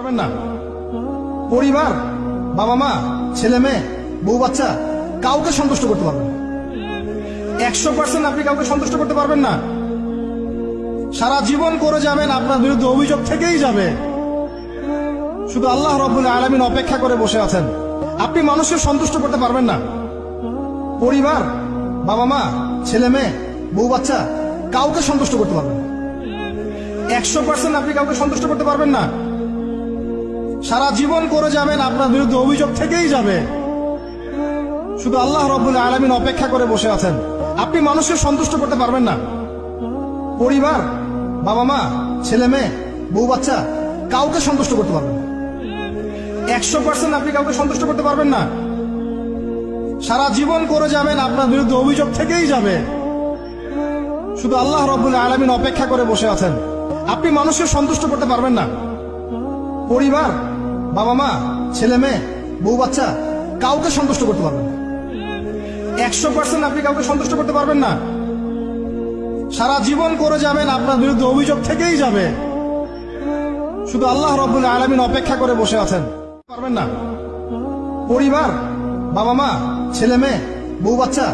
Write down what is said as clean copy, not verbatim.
পারবেন না। পরিবার, বাবা মা, ছেলে মেয়ে, বউ বাচ্চা কাউকে সন্তুষ্ট করতে পারবেন না। 100% আপনি কাউকে সন্তুষ্ট করতে পারবেন না। সারা জীবন করে যাবেন, আপনার বিরুদ্ধে অভিযোগ থেকেই যাবে। শুধু আল্লাহ রাব্বুল আলামিন অপেক্ষা করে বসে আছেন। আপনি মানুষকে সন্তুষ্ট করতে পারবেন না। পরিবার, বাবা মা, ছেলে মেয়ে, বউ বাচ্চা কাউকে সন্তুষ্ট করতে পারবেন না। 100% আপনি কাউকে সন্তুষ্ট করতে পারবেন না। সারা জীবন করে যাবেন, আপনার বিরুদ্ধে অভিযোগ থেকেই যাবে। শুধু আল্লাহ রাব্বুল আলামিন অপেক্ষা করে বসে আছেন। আপনি মানুষকে সন্তুষ্ট করতে পারবেন না। পরিবার, বাবা মা, ছেলে মেয়ে, বউ বাচ্চা কাউকে সন্তুষ্ট করতে পারবেন না। 100% আপনি কাউকে সন্তুষ্ট করতে পারবেন না। সারা জীবন করে যাবেন, আপনার বিরুদ্ধে অভিযোগ থেকেই যাবে। শুধু আল্লাহ রাব্বুল আলামিন অপেক্ষা করে বসে আছেন। আপনি মানুষকে সন্তুষ্ট করতে পারবেন না। পরিবার, বাবা মা, ছেলে মেয়ে, বউ বাচ্চা কাউকে সন্তুষ্ট করতে পারবেন না। 100% আপনি কাউকে সন্তুষ্ট করতে পারবেন না। সারা জীবন করে যাবেন, আপনার বিরুদ্ধে অভিযোগ থেকেই যাবে। শুধু আল্লাহ রাব্বুল আলামিন অপেক্ষা করে বসে আছেন। পারবেন না। পরিবার, বাবা মা, ছেলে মেয়ে, বউ বাচ্চা